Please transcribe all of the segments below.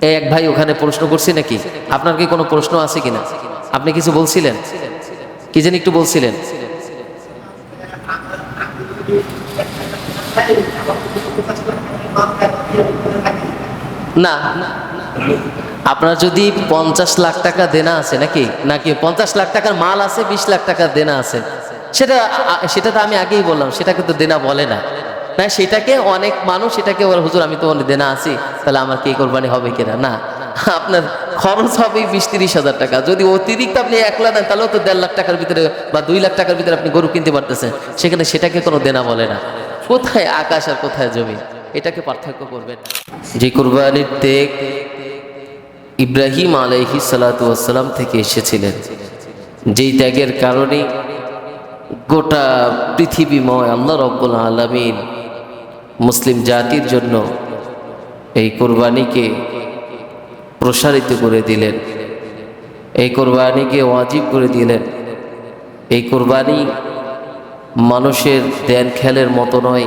এক ভাই ওখানে প্রশ্ন করছি নাকি? আপনার কি কোনো প্রশ্ন আছে কিনা? আপনি কিছু বলছিলেন, কি যেন একটু বলছিলেন? না, আপনার যদি 50 লাখ টাকা দেনা আছে নাকি, নাকি 50 লাখ টাকার মাল আছে, 20 লাখ টাকা দেনা আছে, সেটা সেটা তো আমি আগেই বললাম, সেটাকে তো দেনা বলে না। না, সেটাকে অনেক মানুষ এটাকে বলে, হুজুর আমি তো অনেক দেনা আছি, তাহলে আমার কি কোরবানি হবে কিনা? না, আপনার খরচ হবে 20-30 হাজার টাকা। যদি অতিরিক্ত আপনি 1 লাখ দেন, তাহলেও তো 1.5 লাখ টাকার ভিতরে বা 2 লাখ টাকার ভিতরে আপনি গরু কিনতে পারতেছেন, সেখানে সেটাকে কোনো দেনা বলে না। কোথায় আকাশ আর কোথায় জমি, এটাকে পার্থক্য করবেন। যে কুরবানির ত্যাগ ইব্রাহিম আলাইহিস সালাতু ওয়াস সালাম থেকে এসেছিলেন, যেই ত্যাগের কারণে গোটা পৃথিবীময় আল্লাহ রাব্বুল আলামিন মুসলিম জাতির জন্য এই কুরবানিকে প্রসারিত করে দিলেন, এই কুরবানিকে ওয়াজিব করে দিলেন। এই কুরবানি মানুষের দেন খেলের মতো নয়,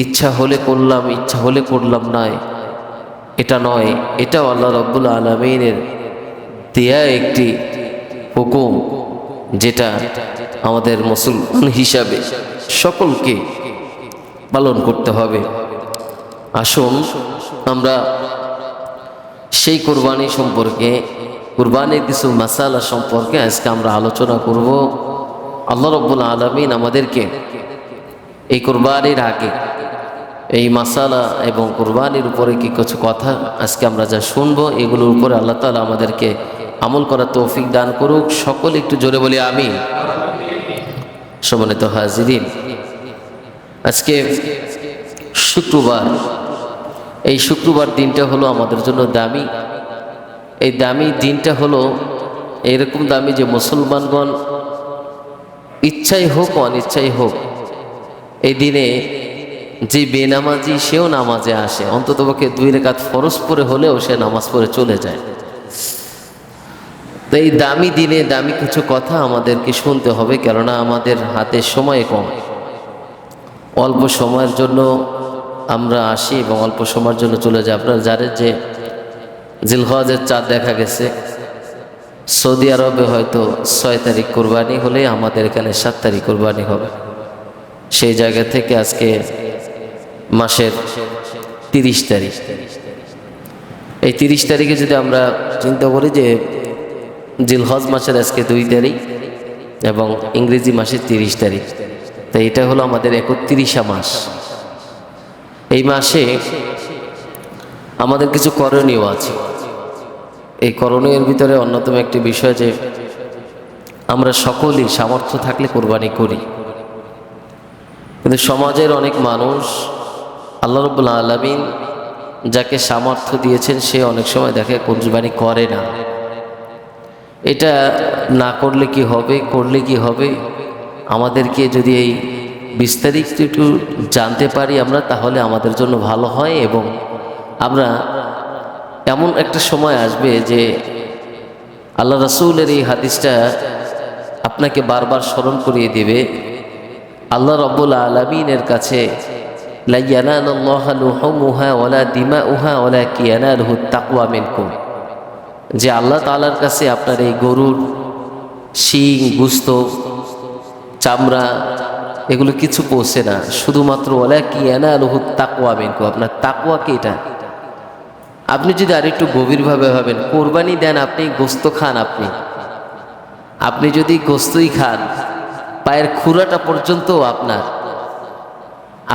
ইচ্ছা হলে করলাম ইচ্ছা হলে করলাম নয়, এটা নয়। এটাও আল্লাহ রাব্বুল আলামিনের দেয়া একটি হুকুম, যেটা আমাদের মুসলমান হিসাবে সকলকে পালন করতে হবে। আসুন আমরা সেই কুরবানি সম্পর্কে, কুরবানির কিছু মাসালা সম্পর্কে আজকে আমরা আলোচনা করব। আল্লাহ রাব্বুল আলামিন আমাদেরকে এই কুরবানির আগে এই মাসালা এবং কুরবানির উপরে কি কিছু কথা আজকে আমরা যা শুনবো, এগুলোর উপরে আল্লাহ তাআলা আমাদেরকে আমল করার তৌফিক দান করুক। সকলে একটু জোরে বলি আমিন। সম্মানিত হাজিরিন, আজকে শুক্রবার, এই শুক্রবার দিনটা হলো আমাদের জন্য দামি। এই দামি দিনটা হলো এরকম দামি যে মুসলমানগণ ইচ্ছাই হোক অনিচ্ছাই হোক, এই দিনে যে বেনামাজি সেও নামাজে আসে, অন্ততপক্ষে 2 রাকাত ফরজ পড়ে হলেও সে নামাজ পড়ে চলে যায়। তো এই দামি দিনে দামি কিছু কথা আমাদেরকে শুনতে হবে, কেননা আমাদের হাতে সময় কম। অল্প সময়ের জন্য আমরা আসি এবং অল্প সময়ের জন্য চলে যাই। আপনারা জানেন যে জিলহজের চাঁদ দেখা গেছে, সৌদি আরবে হয়তো 6 তারিখ কুরবানি হলে আমাদের এখানে 7 তারিখ কুরবানি হবে। সেই জায়গা থেকে আজকে মাসের 30 তারিখ। এই 30 তারিখে যদি আমরা চিন্তা করি যে জিলহজ মাসের আজকে 2 তারিখ এবং ইংরেজি মাসের 30 তারিখ, তাই এটা হলো আমাদের 31 মাস। এই মাসে আমাদের কিছু করণীয় আছে। এই করণীয়ের ভিতরে অন্যতম একটি বিষয় যে আমরা সকলেই সামর্থ্য থাকলে কোরবানি করি, কিন্তু সমাজের অনেক মানুষ আল্লাহ রাব্বুল আলামিন যাকে সামর্থ্য দিয়েছেন সে অনেক সময় দেখে কোরবানি করে না। এটা না করলে কি হবে, করলে কি হবে, আমাদেরকে যদি এই বিস্তারিত একটু জানতে পারি আমরা, তাহলে আমাদের জন্য ভালো হয়। এবং আমরা এমন একটা সময় আসবে যে আল্লাহ রাসূলের এই হাদিসটা আপনাকে বারবার স্মরণ করিয়ে দেবে। আল্লাহ রাব্বুল আলামিনের কাছে লা ইয়ানালুল্লাহু লুহুমুহা ওয়ালা দিমাউহা ওয়ালাকিন ইয়ানালুহুত তাকওয়া মিনকুম, যে আল্লাহ তাআলার কাছে আপনার এই গরুর শিং, গোশত, চামড়া এগুলো কিছু পৌঁছে না, শুধুমাত্র ওয়ালাকিন ইয়ানালুহুত তাকওয়া মিনকুম, আপনার তাকওয়া কি এটা। আপনি যদি আরেকটু গভীরভাবে ভাবেন, কোরবানি দেন আপনি, গোশত খান আপনি যদি গোশতই খান, পায়ের খুরাটা পর্যন্ত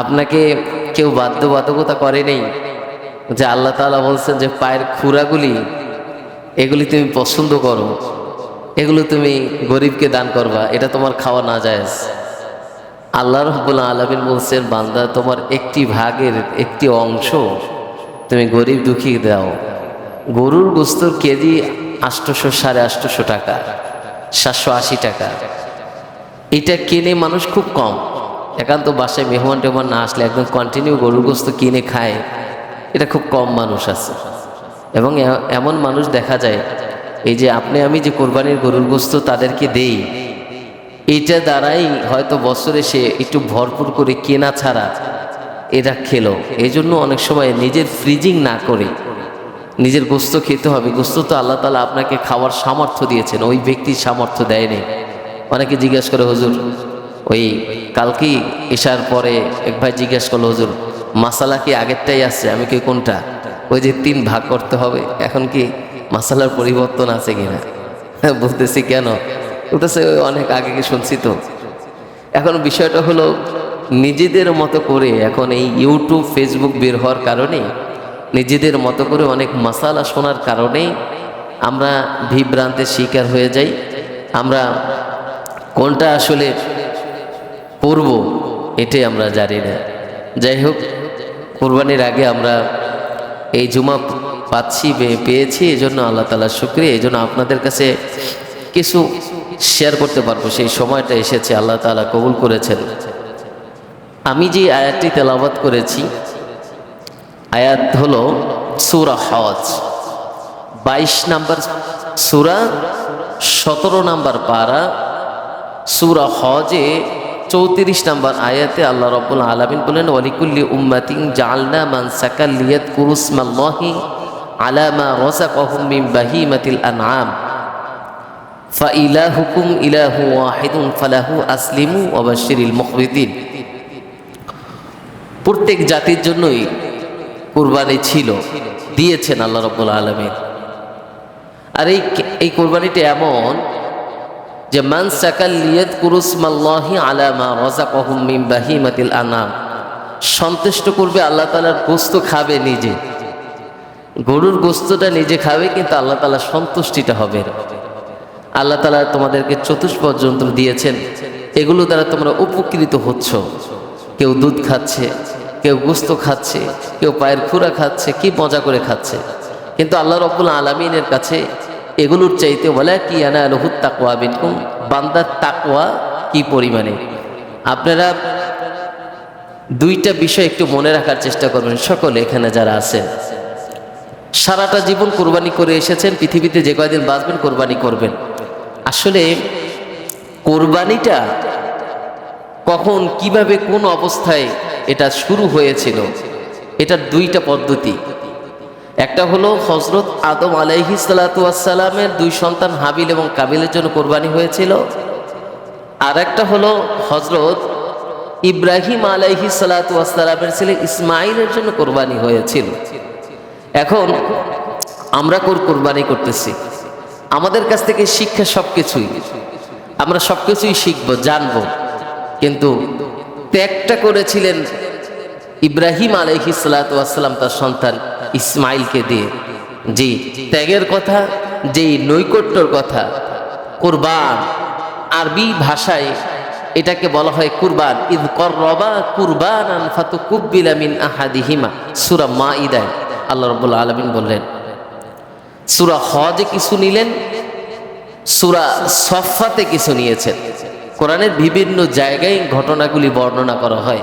আপনাকে কেউ বাধ্যবাধকতা করে নেই যে আল্লাহ তাআলা বলছেন যে পায়ের খুরাগুলি এগুলি তুমি পছন্দ করো, এগুলো তুমি গরিবকে দান করবা, এটা তোমার খাওয়া না জায়েজ। আল্লাহ রাব্বুল আলামিন বলছেন, বান্দা তোমার একটি ভাগের একটি অংশ তুমি গরিব দুঃখী দাও। গরুর গোশতের কেজি 800 850 টাকা, 780 টাকা। এটা কিনে মানুষ খুব কম, একান্ত বাসায় মেহমান টেহমান না আসলে একদম কন্টিনিউ গরুর গোশত কিনে খায়, এটা খুব কম মানুষ আছে। এবং এমন মানুষ দেখা যায়, এই যে আপনি আমি যে কোরবানির গরুর গোশত তাদেরকে দেই, এইটা দ্বারাই হয়তো বছরে সে একটু ভরপুর করে কেনা ছাড়া এরা খেলো। এই জন্য অনেক সময় নিজের ফ্রিজিং না করে নিজের গোস্ত খেতে হবে। গোস্ত তো আল্লাহ তাআলা আপনাকে খাওয়ার সামর্থ্য দিয়েছেন, ওই ব্যক্তির সামর্থ্য দেয়নি। অনেকে জিজ্ঞাসা করে, হুজুর ওই কালকেই এশার পরে এক ভাই জিজ্ঞাসা করলো, হুজুর মাসালা কি আগেরটাই আছে? আমি কি কোনটা? ওই যে 3 ভাগ করতে হবে, এখন কি মাসালার পরিবর্তন আছে কিনা? বলতেছি কেন? বলতেছে অনেক আগে কি শুনছি তো। এখন বিষয়টা হলো, নিজেদের মতো করে এখন এই ইউটিউব ফেসবুক বের হওয়ার কারণে, নিজেদের মতো করে অনেক মাসালা শোনার কারণে আমরা বিভ্রান্তের শিকার হয়ে যাই। আমরা কোনটা আসলে পড়ব এটাই আমরা জানি না। যাই হোক, কোরবানির আগে আমরা এই জুমা পাচ্ছি, পেয়েছি, এই জন্য আল্লাহ তাআলার শুকরিয়া। এই জন্য আপনাদের কাছে কিছু শেয়ার করতে পারবো, সেই সময়টা এসেছে, আল্লাহ তাআলা কবুল করেছেন। আমি যে আয়াতটি তেলাওয়াত করেছি, আয়াত হলো সূরা হজ 22 নম্বর সূরা, 17 নম্বর পারা, সূরা হজে 34 নম্বর আয়াতে আল্লাহ রাব্বুল আলামিন বলেন, ওয়ালিকুল্লি উম্মাতিন জাআলনা মানসাকাল লিয়াযকুরু ইসমাল্লাহি আলা মা রাযাকাহুম মিন বাহিমাতিল আনআম ফাইলাহুকুম ইলাহু ওয়াহিদুন ফালাহু আসলিমু ওয়া বাশশিরিল মুখবিতিন। প্রত্যেক জাতির জন্যই কুরবানি ছিল, দিয়েছেন আল্লাহ রাব্বুল আলামিন। আর এই কুরবানিটা এমন যে মানসাকাল লিয়াযকুরু ইসমাল্লাহি আলা মা রাযাকাহুম মিন বাহিমাতিল আনআম, সন্তুষ্ট করবে, আল্লাহ তাআলার গোশত খাবে নিজে, গরুর গোশতটা নিজে খাবে, কিন্তু আল্লাহ তাআলার সন্তুষ্টিটা হবে। আল্লাহ তাআলা তোমাদেরকে চতুষ্পদ যন্ত্র দিয়েছেন, এগুলো দ্বারা তোমরা উপকৃত হচ্ছ। কেউ দুধ খাচ্ছে, কেউ গোশত খাচ্ছে, কেউ পায়ের খুরা খাচ্ছে, কি মজা করে খাচ্ছে, কিন্তু আল্লাহ রাব্বুল আলামিনের কাছে এগুলোর চাইতে বলে কি ইয়ানালুহুত তাকওয়া বিনকুম, বান্দার তাকওয়া কি পরিমাণে। আপনারা 2টা বিষয় একটু মনে রাখার চেষ্টা করবেন সকলে, এখানে যারা আছেন। সারাটা জীবন কোরবানি করে এসেছেন, পৃথিবীতে যে কয়দিন বাঁচবেন কোরবানি করবেন। আসলে কোরবানিটা কখন, কিভাবে, কোন অবস্থায় এটা শুরু হয়েছিল, এটার 2টা পদ্ধতি। একটা হলো হযরত আদম আলাইহিস সালাতু ওয়াস সালামের 2 সন্তান হাবিল এবং কাবিলের জন্য কোরবানি হয়েছিল। আর একটা হলো হযরত ইব্রাহিম আলাইহিস সালাতু ওয়াস সালামের ছেলে ইসমাইলের জন্য কোরবানি হয়েছিল। এখন আমরা কোরবানি করতেছি, আমাদের কাছ থেকে শিক্ষা সবকিছুই, আমরা সবকিছুই শিখবো, জানবো, কিন্তু ত্যাগটা করেছিলেন ইব্রাহিম আলাইহিস সালাতু ওয়াস সালাম তার সন্তান ইসমাইলকে দিয়ে। জি, ত্যাগের কথা, যেই নৈকট্যর কথা, কুরবান আরবি ভাষায় এটাকে বলা হয় কুরবান। ইয করবা কুরবানান ফাতুকুব্বিলা মিন আহাদিহিমা, সূরা মাইদায় আল্লাহ রাব্বুল আলামিন বললেন। সূরা হজে কিছু নিলেন, সূরা সফফাতে কিছু নিয়েছেন। কোরআনের বিভিন্ন জায়গায় ঘটনাগুলি বর্ণনা করা হয়।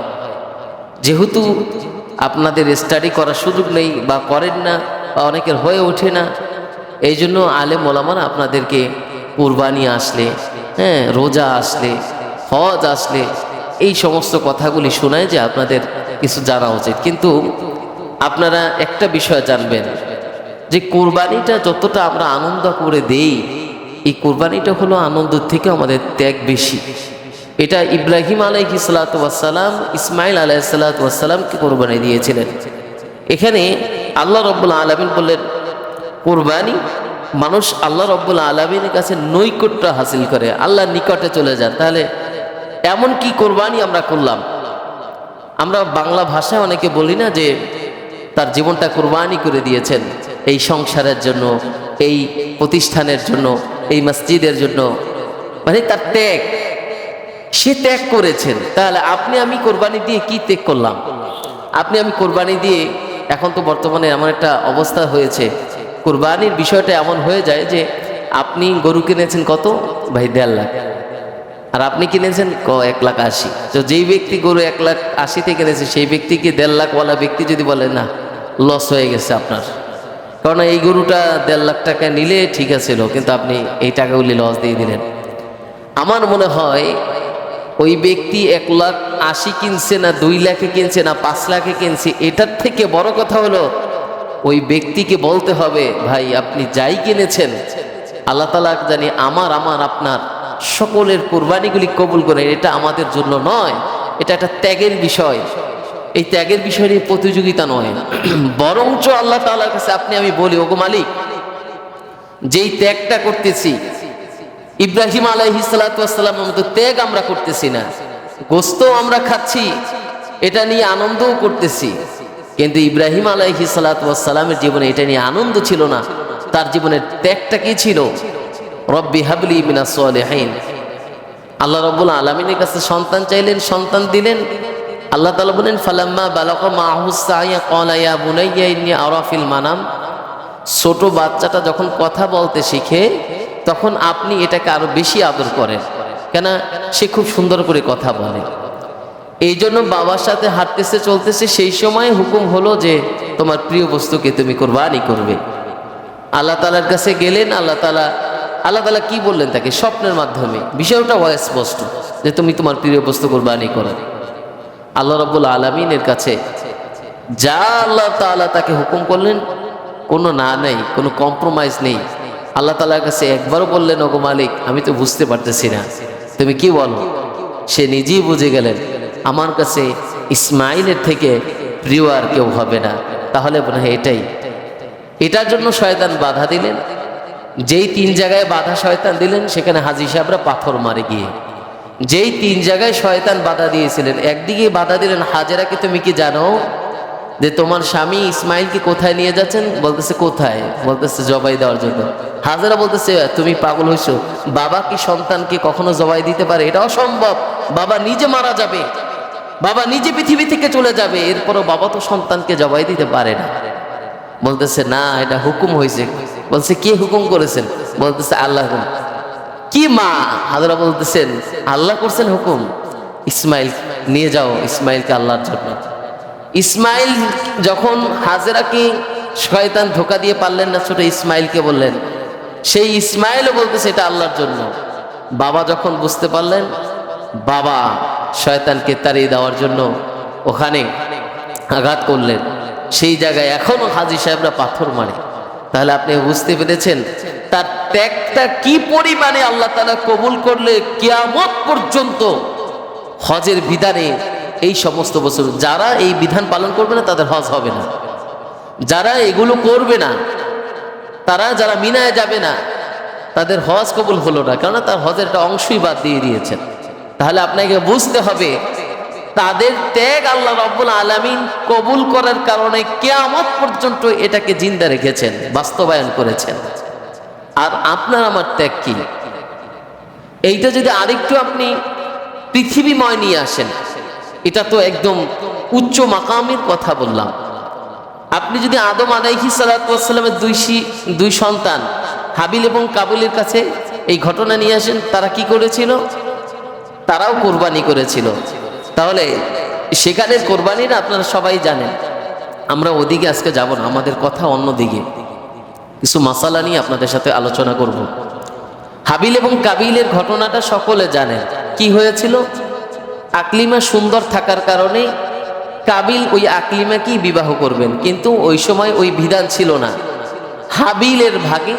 যেহেতু আপনাদের স্টাডি করার সুযোগ নেই বা করেন না, বা অনেকের হয়ে ওঠে না, এই জন্য আলেম ওলামারা আপনাদেরকে কুরবানি আসলে, রোজা আসলে, হজ আসলে এই সমস্ত কথাগুলি শোনায় যে আপনাদের কিছু জানা উচিত। কিন্তু আপনারা একটা বিষয় জানবেন যে কোরবানিটা যতটা আমরা আনন্দ করে দেই, এই কোরবানিটা হলো আনন্দের থেকে আমাদের ত্যাগ বেশি। এটা ইব্রাহিম আলাইহিস সালাতু ওয়াস সালাম ইসমাইল আলাইহিস সালাতু ওয়াস সালামকে কোরবানি দিয়েছিলেন। এখানে আল্লাহ রাব্বুল আলামিন বললেন কোরবানি মানুষ আল্লাহ রাব্বুল আলামিনের কাছে নৈকট্য হাসিল করে, আল্লাহর নিকটে চলে যান। তাহলে এমন কি কোরবানি আমরা করলাম? আমরা বাংলা ভাষায় অনেকে বলি না যে তার জীবনটা কোরবানি করে দিয়েছেন এই সংসারের জন্য, এই প্রতিষ্ঠানের জন্য, এই মসজিদের জন্য, মানে তার ত্যাগ, সে ত্যাগ করেছেন। তাহলে আপনি আমি কোরবানি দিয়ে কি ত্যাগ করলাম? আপনি আমি কোরবানি দিয়ে, এখন তো বর্তমানে এমন একটা অবস্থা হয়েছে, কোরবানির বিষয়টা এমন হয়ে যায় যে আপনি গরু কিনেছেন কত ভাই? 1.5 লাখ, আর আপনি কিনেছেন 1,80,000। তো যেই ব্যক্তি গরু 1,80,000 কিনেছে, সেই ব্যক্তিকে 1.5 লাখওয়ালা ব্যক্তি যদি বলে না, লস হয়ে গেছে আপনার, কারণ এই গরুটা 1.5 লাখ টাকা নিলে ঠিক আছিল, কিন্তু আপনি এই টাকাগুলি লস দিয়ে দিলেন। আমার মনে হয় ওই ব্যক্তি 1,80,000 কিনছে না 2 লাখে কিনছে না 5 লাখে কিনছে, এটার থেকে বড় কথা হলো ওই ব্যক্তিকে বলতে হবে, ভাই আপনি যাই কিনেছেন আল্লাহ তাআলা জানি আমার আপনার সকলের কোরবানিগুলি কবুল করেন, এটা আমাদের জন্য নয়, এটা একটা ত্যাগের বিষয়। এই ত্যাগের বিষয় নিয়ে প্রতিযোগিতা নয়, বরঞ্চ আল্লাহ তাআলার কাছে আমি বলি, ওগো মালিক, যেই ত্যাগটা করতেছি ইব্রাহিম আলাইহিস সালাতু ওয়াস সালামের মতো ত্যাগ আমরা করতেছি না। গোস্ত আমরা খাচ্ছি, এটা নিয়ে আনন্দও করতেছি, কিন্তু ইব্রাহিম আলাইহিস সালাতু ওয়াস সালামের জীবনে এটা নিয়ে আনন্দ ছিল না। তার জীবনের ত্যাগটা কি ছিল? রব্বি হাবলি মিনাস সালিহিন। আল্লাহ রাব্বুল আলামিনের কাছে সন্তান চাইলেন, সন্তান দিলেন। আল্লাহ তাআলা বলেন, ফালাম্মা বালাগা মাহুস সাইয়া ক্বালা ইয়া বুনাইয়া ইন্নী আরা ফিল মানাম। ছোট বাচ্চাটা যখন কথা বলতে শিখে তখন আপনি এটাকে আরো বেশি আদর করেন, কেন সে খুব সুন্দর করে কথা বলে। এই জন্য বাবার সাথে হাঁটতেছে চলতেছে, সেই সময় হুকুম হলো যে তোমার প্রিয় বস্তুকে তুমি কোরবানি করবে। আল্লাহ তাআলার কাছে গেলেন, আল্লাহ তাআলা কি বললেন তাকে স্বপ্নের মাধ্যমে, বিষয়টা স্পষ্ট যে তুমি তোমার প্রিয় বস্তু কোরবানি করো। আল্লাহ রাব্বুল আলামিনের কাছে যা আল্লাহ তাআলা তাকে হুকুম করলেন, কোনো না নেই, কোনো কম্প্রোমাইজ নেই। আল্লাহ তাআলার কাছে একবারও বললেন, ওগো মালিক আমি তো বুঝতে পারতেছি না, তুমি কি বলো। সে নিজেই বুঝে গেলেন আমার কাছে ইসমাইলের থেকে প্রিয় আর কেউ হবে না। তাহলে মনে হয় এটার জন্য শয়তান বাধা দিলেন। যেই 3 জায়গায় বাধা শয়তান দিলেন, সেখানে হাজী সাহেবরা পাথর মারে গিয়ে। যেই 3 জায়গায় শয়তান বাধা দিয়েছিলেন, একদিকে বাধা দিলেন হাজেরাকে, তুমি কি জানো যে তোমার স্বামী ইসমাইলকে কোথায় নিয়ে যাচ্ছেন? বলতেছে কোথায়? বলতেছে জবাই দেওয়ার জন্য। হাজেরা বলতেছে তুমি পাগল হইছো, বাবা কি সন্তানকে কখনো জবাই দিতে পারে? এটা অসম্ভব, বাবা নিজে মারা যাবে, বাবা নিজে পৃথিবী থেকে চলে যাবে, এরপরও বাবা তো সন্তানকে জবাই দিতে পারে না। বলতেছে না, এটা হুকুম হয়েছে। বলছে কে হুকুম করেছেন? বলতেছে আল্লাহ হুকুম। কি মা? হাজেরা বলতেছেন আল্লাহ করছেন হুকুম, ইসমাইল নিয়ে যাও ইসমাইলকে আল্লাহর জন্য। ইসমাইল যখন হাজেরাকে শয়তান ধোকা দিয়ে পারলেন না, ছোট ইসমাইলকে বললেন, সেই ইসমাইলও বলতেছে এটা আল্লাহর জন্য। বাবা যখন বুঝতে পারলেন, বাবা শয়তানকে তাড়িয়ে দেওয়ার জন্য ওখানে আঘাত করলেন, সেই জায়গায় এখনো হাজী সাহেবরা পাথর মারে। তাহলে আপনি বুঝতে পেরেছেন তার ত্যাগটা কি পরিমাণে আল্লাহ তাআলা কবুল করলে কিয়ামত পর্যন্ত হজের বিধানে এই সমস্ত বছর যারা এই বিধান পালন করবে না তাদের হজ হবে না। যারা এগুলো করবে না, তারা যারা মিনায় যাবে না, তাদের হজ কবুল হলো না, কারণ তার হজের একটা অংশই বাদ দিয়ে দিয়েছেন। তাহলে আপনাকে বুঝতে হবে তাদের ত্যাগ আল্লাহ রাব্বুল আলামিন কবুল করার কারণে কিয়ামত পর্যন্ত এটাকে জিন্দা রেখেছেন, বাস্তবায়ন করেছেন। আর আপনার আমার ত্যাগ কি? এইটা যদি আরেকটু আপনি পৃথিবীময় নিয়ে আসেন, এটা তো একদম উচ্চ মাকামের কথা বললাম। আপনি যদি আদম আলাইহিস সালাতু ওয়াস সালামের দুই সন্তান হাবিল এবং কাবিলের কাছে এই ঘটনা নিয়ে আসেন, তারা কি করেছিল? তারাও কোরবানি করেছিল। তাহলে সেখানের কোরবানিটা আপনারা সবাই জানেন। আমরা ওদিকে আজকে যাব না, আমাদের কথা অন্যদিকে। কিছু মাসালা নিয়ে আপনাদের সাথে আলোচনা করব। হাবিল এবং কাবিলের ঘটনাটা সকলে জানেন। কি হয়েছিল? আকলিমা সুন্দর থাকার কারণে কাবিল ওই আকলিমাকেই বিবাহ করবেন, কিন্তু ওই সময় ওই বিধান ছিল না। হাবিলের ভাগে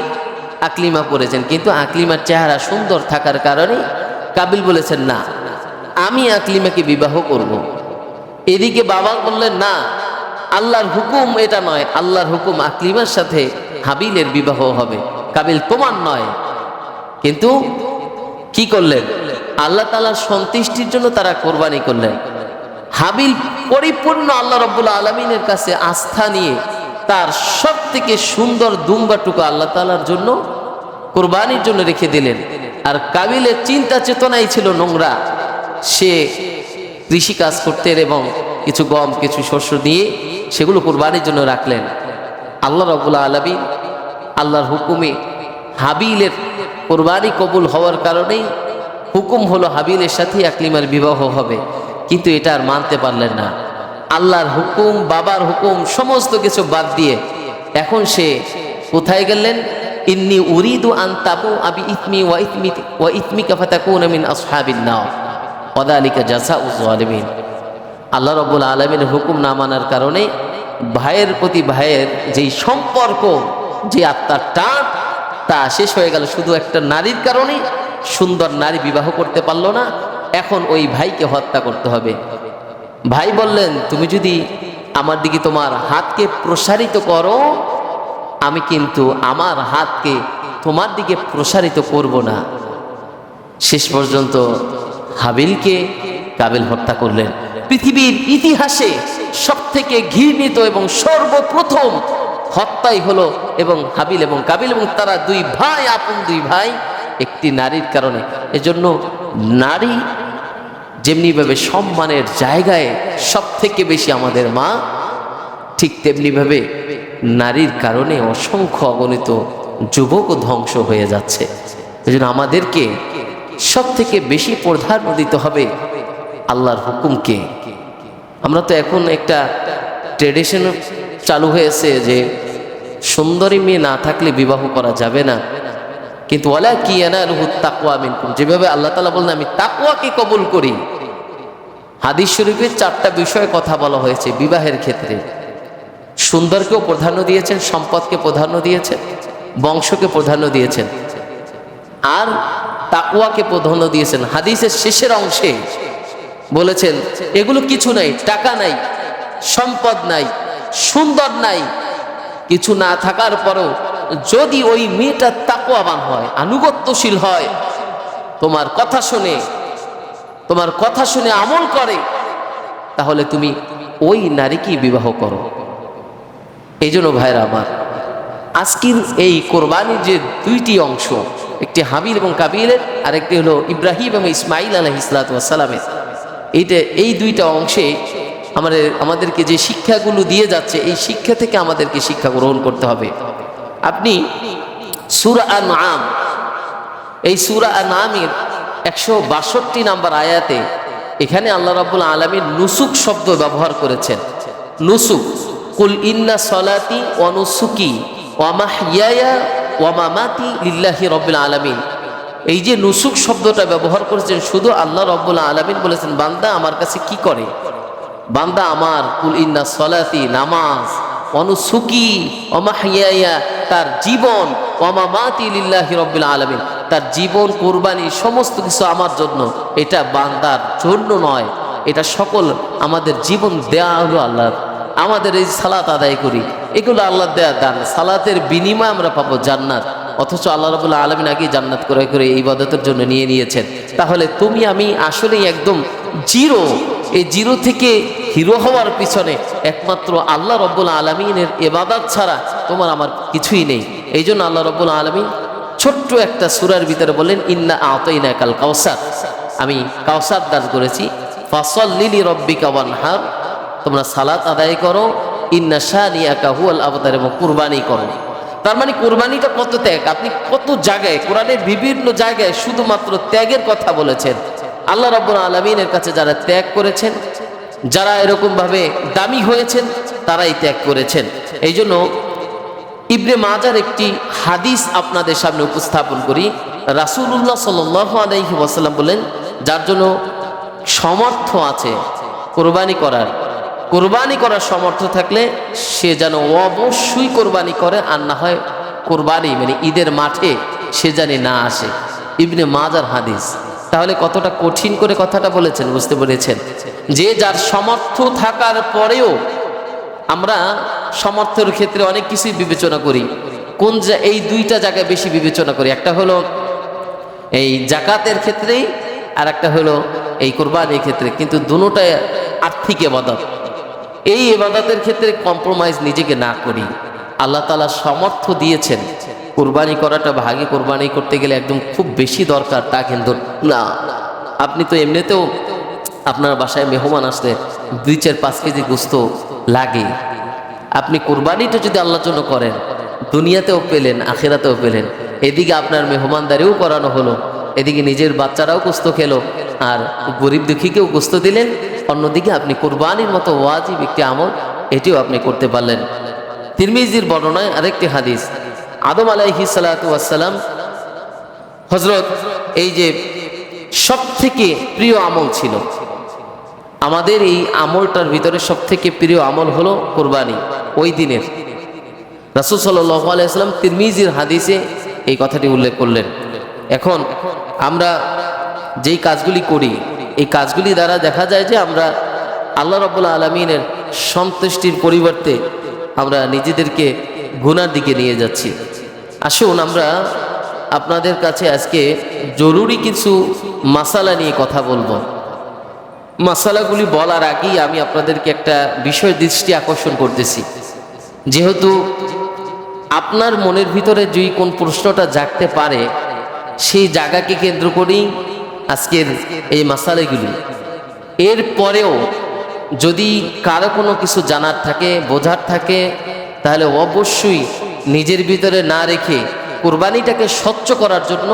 আকলিমা পড়েছেন, কিন্তু আকলিমার চেহারা সুন্দর থাকার কারণে কাবিল বলেছেন না, আমি আকলিমাকে বিবাহ করব। এদিকে বাবা বললেন না, আল্লাহর হুকুম এটা নয়, আল্লাহর হুকুম আকলিমার সাথে হাবিলের বিবাহ হবে, কাবিল তোমার নয়। কিন্তু কি করলেন? আল্লাহ তাআলার সন্তুষ্টির জন্য তারা কোরবানি করলেন। হাবিল পরিপূর্ণ আল্লাহ রাব্বুল আলামিনের কাছে আস্থা নিয়ে তার সব থেকে সুন্দর দুম্বাটুকু আল্লাহ তাআলার জন্য কোরবানির জন্য রেখে দিলেন। আর কাবিলের চিন্তা চেতনাই ছিল নোংরা। সে কৃষিকাজ করতেন এবং কিছু গম কিছু শস্য দিয়ে সেগুলো কোরবানির জন্য রাখলেন। আল্লাহ রাব্বুল আলামিন আল্লাহর হুকুমে হাবিলের কোরবানি কবুল হওয়ার কারণেই হুকুম হলো হাবিলের সাথে আকলিমার বিবাহ হবে, কিন্তু এটা আর মানতে পারলেন না। আল্লাহর হুকুম, বাবার হুকুম সমস্ত কিছু বাদ দিয়ে এখন সে কোথায় গেলেন? ইন্নী উরিদু আন তাবু আবি ইথমি ওয়া ইথমিকা ফাতাকুনা মিন আসহাবিন নার ওয়া যালিকা জাযাউজ জালিমিন। আল্লাহ রাব্বুল আলামিনের হুকুম না মানার কারণে ভাইয়ের প্রতি ভাইয়ের যেই সম্পর্ক, যে আত্মার টান, তা শেষ হয়ে গেল শুধু একটা নারীর কারণে। সুন্দর নারী বিবাহ করতে পারলো না, এখন ওই ভাইকে হত্যা করতে হবে। ভাই বললেন, তুমি যদি আমার দিকে তোমার হাতকে প্রসারিত করো, আমি কিন্তু আমার হাতকে তোমার দিকে প্রসারিত করব না। শেষ পর্যন্ত হাবিলকে কাবিল হত্যা করলেন। পৃথিবীর ইতিহাসে সবথেকে ঘৃণিত এবং সর্বপ্রথম হত্যাই হলো এবং হাবিল এবং কাবিল, এবং তারা দুই ভাই, আপন দুই ভাই, একটি নারীর কারণে। এজন্য নারী যেমনিভাবে সম্মানের জায়গায় সব থেকে বেশি আমাদের মা, ঠিক তেমনিভাবে নারীর কারণে অসংখ্য অগণিত যুবক ধ্বংস হয়ে যাচ্ছে। এজন্য আমাদেরকে সব থেকে বেশি প্রাধান্য দিতে হবে আল্লাহর হুকুমকে। আমরা তো এখন একটা ট্রেডিশন চালু হয়েছে যে সুন্দরী মেয়ে না থাকলে বিবাহ করা যাবে না, কিন্তু ওয়ালা কি ইয়ানালুহু তাকওয়া মিনকুম, যেভাবে আল্লাহ তাআলা বলেন আমি তাকওয়াকে কবুল করি। হাদিস শরীফে 4টা বিষয়ে কথা বলা হয়েছে বিবাহের ক্ষেত্রে। সুন্দরকেও প্রাধান্য দিয়েছেন, সম্পদকে প্রাধান্য দিয়েছেন, বংশকে প্রাধান্য দিয়েছেন, আর তাকওয়াকে প্রাধান্য দিয়েছেন। হাদিসের শেষের অংশে বলেছেন এগুলো কিছু নাই, টাকা নাই, সম্পদ নাই, সুন্দর নাই, কিছু না থাকার পরও যদি ওই মেয়েটা তাকওয়াবান হয়, আনুগত্যশীল হয়, তোমার কথা শুনে আমল করে, তাহলে তুমি ওই নারীকেই বিবাহ করো। এই জন্য ভাইরা আমার, আজকের এই কোরবানির যে দুইটি অংশ, একটি হাবিল এবং কাবিলের, আর একটি হলো ইব্রাহিম এবং ইসমাইল আলাইহিস সালাতু ওয়াস সালামের, এই দুইটা অংশে আমাদেরকে যে শিক্ষাগুলো দিয়ে যাচ্ছে, এই শিক্ষা থেকে আমাদেরকে শিক্ষা গ্রহণ করতে হবে। আপনি সূরা আন-নাম, এই সূরা আন-নামের 162 নম্বর আয়াতে এখানে আল্লাহ রাব্বুল আলামিন নুসুক শব্দ ব্যবহার করেছেন। নুসুক, কুল ইন্না সলাতি ওয়া নুসুকি ওয়া মাহইয়ায়া ওয়া মামাতি লিল্লাহি রাব্বিল আলামিন। এই যে নুসুক শব্দটা ব্যবহার করেছেন, শুধু আল্লাহ রাব্বুল আলামিন বলেছেন বান্দা আমার কাছে কি করে, বান্দা আমার কুল ইন্না সলাতি, নামাজ, ওয়া নুসুকি ওয়া মাহইয়ায়া, তার জীবন, ওয়া মামাতি লিল্লাহি রাব্বিল আলামিন, তার জীবন, কুরবানি, সমস্ত কিছু আমার জন্য। এটা বান্দার জন্য নয়, এটা সকল আমাদের জীবন দেয়া হলো আল্লাহ। আমাদের এই সালাত আদায় করি, এগুলো আল্লাহ দেয়া দান। সালাতের বিনিময়ে আমরা পাবো জান্নাত, অথচ আল্লাহ রাব্বুল আলামিন আগেই জান্নাত করে করে এই ইবাদতের জন্য নিয়েছেন। তাহলে তুমি আমি আসলেই একদম জিরো। এই জিরো থেকে হিরো হওয়ার পিছনে একমাত্র আল্লাহ রাব্বুল আলামিনের ইবাদত ছাড়া তোমার আমার কিছুই নেই। এই জন্য আল্লাহ রাব্বুল আলামিন ছোট্ট একটা সূরার ভিতরে বলেন ইন্না আতাইনাকাল কাউসার, আমি কাউসার দান করেছি, ফাসাল্লি লিরাব্বিকা ওয়ানহার, তোমরা সালাত আদায় করো, ইন্না শানিয়াকা হুয়াল আবতার, এবং কুরবানি করো। তার মানে কুরবানিটা কত ত্যাগ! আপনি কত জায়গায় কোরআনের বিভিন্ন জায়গায় শুধুমাত্র ত্যাগের কথা বলেছেন। আল্লাহ রাব্বুল আলামিনের কাছে যারা ত্যাগ করেছেন, যারা এরকম ভাবে দামি হয়েছেন, তারাই ত্যাগ করেছেন। এই জন্য ইবনে মাজার একটি হাদিস আপনাদের সামনে উপস্থাপন করি। রাসূলুল্লাহ সাল্লাল্লাহু আলাইহি ওয়াসাল্লাম বলেন, যার জন্য সমর্থ আছে কোরবানি করার সমর্থ থাকলে সে যেন অবশ্যই কোরবানি করে, আর না হয় কোরবানি মানে ঈদের মাঠে সে জানি না আসে। ইবনে মাজার হাদিস। তাহলে কতটা কঠিন করে কথাটা বলেছেন, বুঝতে পেরেছেন? যে যার সমর্থ থাকার পরেও, আমরা সমর্থের ক্ষেত্রে অনেক কিছুই বিবেচনা করি, এই দুইটা জায়গায় বেশি বিবেচনা করি। একটা হলো এই যাকাতের ক্ষেত্রে, আর একটা হলো এই কোরবানির ক্ষেত্রে, কিন্তু দুটোটাই আর্থিক ইবাদত। এই ইবাদতের ক্ষেত্রে কম্প্রোমাইজ নিজেকে না করি। আল্লাহ তাআলা সামর্থ্য দিয়েছেন, কোরবানি করাটা ভাগে কোরবানি করতে গেলে একদম খুব বেশি দরকার তা কিন্তু না। আপনি তো এমনিতেও আপনার বাসায় মেহমান আসলে 2-4-5 কেজি গোস্ত লাগে। আপনি কোরবানিটা যদি আল্লাহর জন্য করেন, দুনিয়াতেও পেলেন, আখিরাতেও পেলেন। এদিকে আপনার মেহমানদারিও করানো হলো, এদিকে নিজের বাচ্চারাও গোস্ত খেলো, আর গরিব দুঃখীকেও গোস্ত দিলেন। অন্যদিকে আপনি কোরবানির মতো ওয়াজিব একটি আমল, এটিও আপনি করতে পারলেন। তিরমিজির বর্ণনায় আরেকটি হাদিস, আদম আলাইহিস সালাতু ওয়াস সালাম হযরত, এই যে সব থেকে প্রিয় আমল ছিল আমাদের এই আমলটার ভিতরে সবথেকে প্রিয় আমল হলো কোরবানি ওই দিনের। রাসূল সাল্লাল্লাহু আলাইহি ওয়াসাল্লাম তিরমিজির হাদিসে এই কথাটি উল্লেখ করলেন। এখন আমরা যেই কাজগুলি করি, এই কাজগুলি দ্বারা দেখা যায় যে আমরা আল্লাহ রাব্বুল আলামিনের সন্তুষ্টির পরিবর্তে আমরা নিজেদেরকে গুনার দিকে নিয়ে যাচ্ছি। আসুন আমরা আপনাদের কাছে আজকে জরুরি কিছু মাসালা নিয়ে কথা বলবো। মাসালাগুলি বলার আগেই আমি আপনাদেরকে একটা বিষয় দৃষ্টি আকর্ষণ করতেছি। যেহেতু আপনার মনের ভিতরে যেই কোন প্রশ্নটা জাগতে পারে, সেই জায়গাকে কেন্দ্র করেই আজকের এই মাসালাগুলি। এর পরেও যদি কারো কোনো কিছু জানার থাকে, বোঝার থাকে, তাহলে অবশ্যই নিজের ভিতরে না রেখে কোরবানিটাকে স্বচ্ছ করার জন্য